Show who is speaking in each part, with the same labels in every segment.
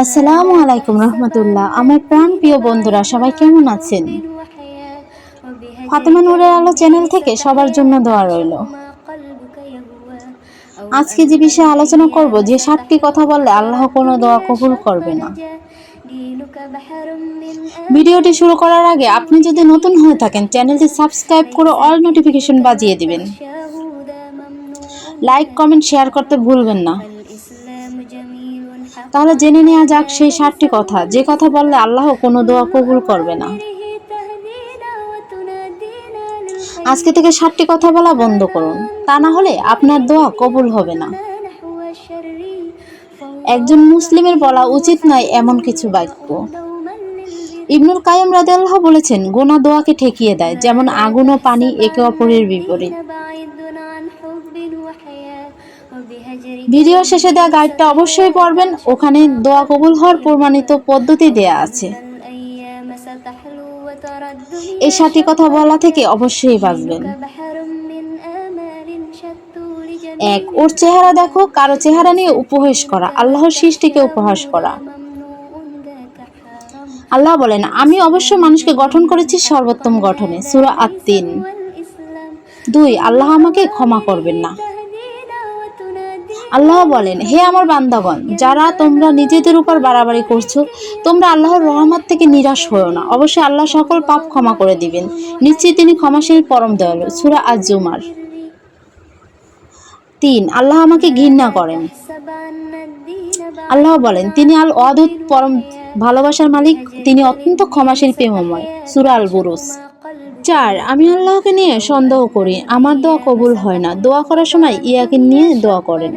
Speaker 1: আসসালামু আলাইকুম রহমতুল্লাহ। আমার প্রাণ প্রিয় বন্ধুরা সবাই কেমন আছেন? ফাতেমা নূরের আলো চ্যানেল থেকে সবার জন্য দোয়া রইল। আজকে যে বিষয়ে আলোচনা করব, যে 7টি কথা বললে আল্লাহ কোনো দোয়া কবুল করবে না। ভিডিওটি শুরু করার আগে আপনি যদি নতুন হয়ে থাকেন, চ্যানেলটি সাবস্ক্রাইব করে অল নোটিফিকেশন বাজিয়ে দিবেন। লাইক, কমেন্ট, শেয়ার করতে ভুলবেন না। তাহলে জেনে নেওয়া যাক সেই 7টি কথা, যে কথা বললে আল্লাহ কোনো দোয়া কবুল করবে না। আজকে থেকে 7টি কথা বলা বন্ধ করুন, তা না হলে আপনার দোয়া কবুল হবে না। একজন মুসলিমের বলা উচিত নয় এমন কিছু বাক্য। ইবনুল কাইয়্যিম রাদিয়াল্লাহু বলেছেন, গুনাহ দোয়াকে ঠেকিয়ে দেয়, যেমন আগুন ও পানি একে অপরের বিপরীত। ভিডিও শেষে দেওয়া গাইডটা অবশ্যই পড়বেন, ওখানে দোয়া কবুল হওয়ার প্রমাণিত পদ্ধতি দেয়া আছে। এই 7টি কথা বলা থেকে অবশ্যই বাঁচবেন। 1. ওর চেহারা দেখো, কারো চেহারা নিয়ে উপহাস করা, আল্লাহর সৃষ্টিকে উপহাস করা। আল্লাহ বলেন, আমি অবশ্য মানুষকে গঠন করেছি সর্বোত্তম গঠনে, সূরা আত-তিন। 2. আল্লাহ আমাকে ক্ষমা করবেন না। আল্লাহ বলেন, হে আমার বান্দাগণ, যারা তোমরা নিজেদের উপর বাড়াবাড়ি করছো, তোমরা আল্লাহর রহমত থেকে নিরাশ হও না, অবশ্যই আল্লাহ সকল পাপ ক্ষমা করে দিবেন, নিশ্চয়ই তিনি ক্ষমাশীল পরম দয়ালু, সূরা আজ-জুমার। 3. আল্লাহ আমাকে ঘৃণা করেন। আল্লাহ বলেন, তিনি আল ওয়াদুদ, পরম ভালোবাসার মালিক, তিনি অত্যন্ত ক্ষমাশীল প্রেমময়, সূরা আল-বুরুজ। 4. আমি আল্লাহকে নিয়ে সন্দেহ করি, আমার দোয়া কবুল হয় না, দোয়া করার সময় ইয়াকিন নিয়ে দোয়া করেন।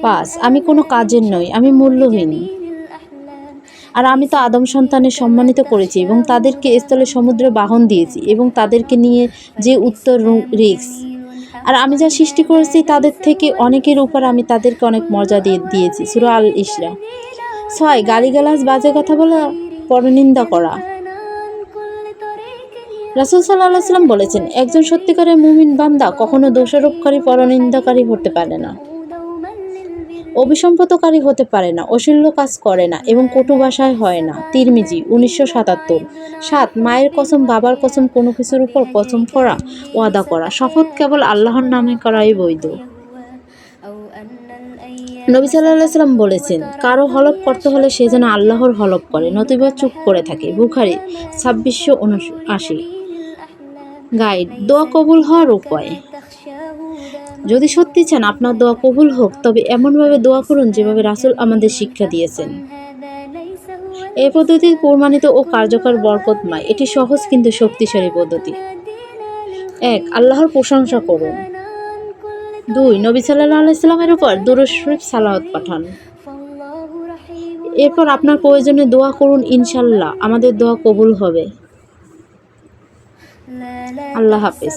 Speaker 1: 5. আমি কোনো কাজের নই, আমি মূল্যহীন, আর আমি তো আদম সন্তানের সম্মানিত করেছি এবং তাদেরকে স্থলে সমুদ্রে বাহন দিয়েছি এবং তাদেরকে নিয়ে যে উত্তর রিস্ক, আর আমি যা সৃষ্টি করেছি তাদের থেকে অনেকের উপর আমি তাদেরকে অনেক মর্যাদা দিয়েছি, সূরা আল ইসরা। 6. গালিগালাজ, বাজে কথা বলা, পরনিন্দা করা। রাসূল সাল্লাল্লাহু আলাইহি ওয়াসাল্লাম বলেছেন, একজন সত্যিকারের মুমিন বান্দা কখনো দোষারোপকারী, পরনিন্দাকারী হতে পারে না, অভিসম্পাদকারী হতে পারে না, অশ্লীল কাজ করে না এবং কটু ভাষায় হয় না। তিরমিজি 1977। 7. মায়ের কসম, বাবার কসম, কোনো কিছুর উপর কসম করা, ওয়াদা করা, শপথ কেবল আল্লাহর নামে করাই বৈধ। নবী সাল্লাল্লাহু আলাইহি ওয়াসাল্লাম বলেছেন, কারো হলফ করতে হলে সে যেন আল্লাহর হলফ করে, নতুবা চুপ করে থাকে, বুখারী 2679। গাইড, দোয়া কবুল হওয়ার উপায়। যদি সত্যি চান আপনার দোয়া কবুল হোক, তবে এমনভাবে দোয়া করুন যেভাবে রাসূল আমাদের শিক্ষা দিয়েছেন। এই পদ্ধতি প্রমাণিত ও কার্যকর, বরকতময়। এটি সহজ কিন্তু শক্তিশালী পদ্ধতি। 1. আল্লাহর প্রশংসা করুন। 2. নবী সাল্লাল্লাহু আলাইহি ওয়াসাল্লামের উপর দুরূদ শরীফ সালাওয়াত পাঠান। এরপর আপনার প্রয়োজনে দোয়া করুন, ইনশাআল্লাহ আমাদের দোয়া কবুল হবে। আল্লাহ হাফেজ।